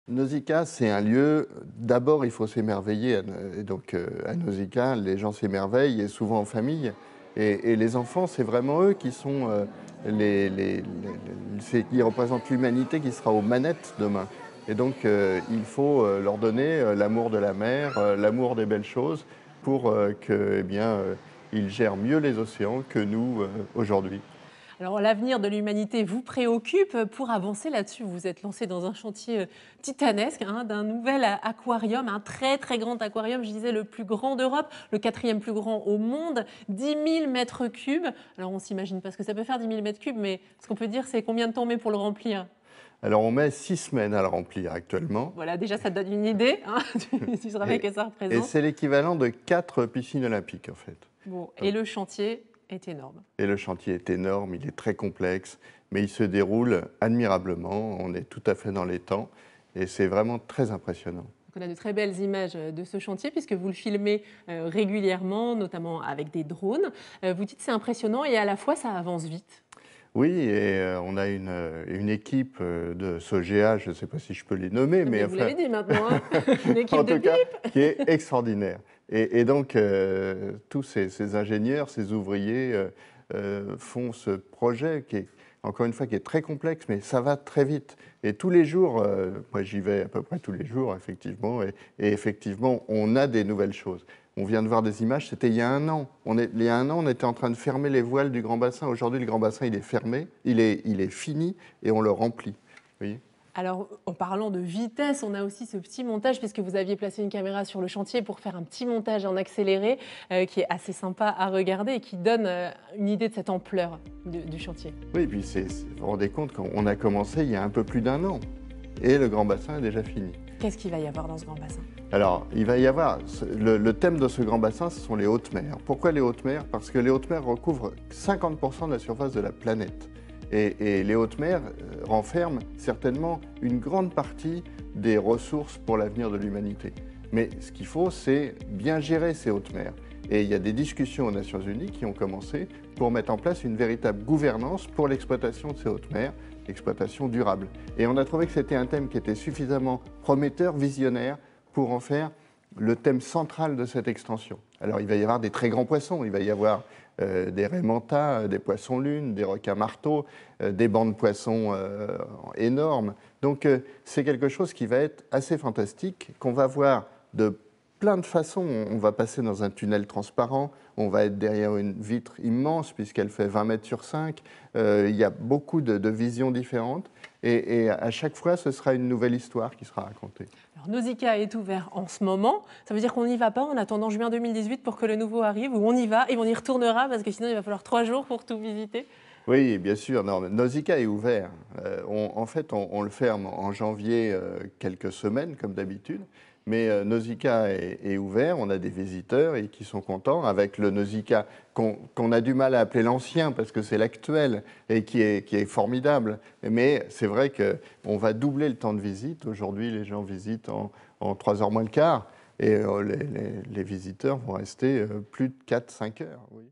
Nausicaa, c'est un lieu, d'abord il faut s'émerveiller, et donc à Nausicaa, les gens s'émerveillent, et souvent en famille, et les enfants, c'est vraiment eux qui sont, qui représentent l'humanité qui sera aux manettes demain. Et donc il faut leur donner l'amour de la mer, l'amour des belles choses, pour que, eh bien, ils gèrent mieux les océans que nous aujourd'hui. Alors, l'avenir de l'humanité vous préoccupe. Pour avancer là-dessus, vous vous êtes lancé dans un chantier titanesque, hein, d'un nouvel aquarium, un très très grand aquarium, je disais le plus grand d'Europe, le quatrième plus grand au monde, 10 000 mètres cubes. Alors, on ne s'imagine pas ce que ça peut faire, 10 000 mètres cubes, mais ce qu'on peut dire, c'est combien de temps on met pour le remplir? Alors on met 6 semaines à le remplir actuellement. Voilà, déjà, ça te donne une idée, hein, du travail que ça Et représente. c'est l'équivalent de 4 piscines olympiques, en fait. Bon, et Donc, le chantier est énorme. et le chantier est énorme, il est très complexe, mais il se déroule admirablement. On est tout à fait dans les temps et c'est vraiment très impressionnant. On a de très belles images de ce chantier puisque vous le filmez régulièrement, notamment avec des drones. Vous dites c'est impressionnant et à la fois ça avance vite. Oui, et on a une équipe de SOGEA, je ne sais pas si je peux les nommer, Mais mais vous enfin, l'avez dit maintenant, hein. Une équipe en de tout cas, pipe. qui est extraordinaire. Et donc, tous ces ingénieurs, ces ouvriers font ce projet qui est, encore une fois, qui est très complexe, mais ça va très vite. Et tous les jours, moi j'y vais à peu près tous les jours, effectivement, et effectivement, on a des nouvelles choses. On vient de voir des images, c'était il y a un an. Il y a un an, on était en train de fermer les voiles du grand bassin. Aujourd'hui, le grand bassin, il est fermé, il est fini, et on le remplit. Vous voyez ? Alors, en parlant de vitesse, on a aussi ce petit montage, puisque vous aviez placé une caméra sur le chantier pour faire un petit montage en accéléré, qui est assez sympa à regarder et qui donne une idée de cette ampleur du chantier. Oui, et puis vous vous rendez compte qu'on a commencé il y a un peu plus d'un an, et le grand bassin est déjà fini. Qu'est-ce qu'il va y avoir dans ce grand bassin? Alors, il va y avoir, le thème de ce grand bassin, ce sont les hautes mers. Pourquoi les hautes mers? Parce que les hautes mers recouvrent 50% de la surface de la planète. Et les hautes mers renferment certainement une grande partie des ressources pour l'avenir de l'humanité. Mais ce qu'il faut, c'est bien gérer ces hautes mers. Et il y a des discussions aux Nations Unies qui ont commencé pour mettre en place une véritable gouvernance pour l'exploitation de ces hautes mers, l'exploitation durable. Et on a trouvé que c'était un thème qui était suffisamment prometteur, visionnaire, pour en faire le thème central de cette extension. Alors il va y avoir des très grands poissons, il va y avoir des raies mantas, des poissons-lunes, des requins marteaux, des bancs de poissons énormes. Donc c'est quelque chose qui va être assez fantastique, qu'on va voir de plein de façons. On va passer dans un tunnel transparent, on va être derrière une vitre immense puisqu'elle fait 20 mètres sur 5. Il y a beaucoup de visions différentes et à chaque fois, ce sera une nouvelle histoire qui sera racontée. Alors, Nausicaa est ouvert en ce moment. Ça veut dire qu'on n'y va pas en attendant juin 2018 pour que le nouveau arrive, ou on y va et on y retournera parce que sinon il va falloir 3 jours pour tout visiter. Oui, bien sûr. Non, mais Nausicaa est ouvert. En fait, on le ferme en janvier quelques semaines, comme d'habitude. Mais Nausicaa est ouvert. On a des visiteurs et qui sont contents avec le Nausicaa qu'on a du mal à appeler l'ancien parce que c'est l'actuel et qui est formidable. Mais c'est vrai qu'on va doubler le temps de visite. Aujourd'hui, les gens visitent en 3 heures moins le quart. Et les visiteurs vont rester plus de 4-5 heures. Oui.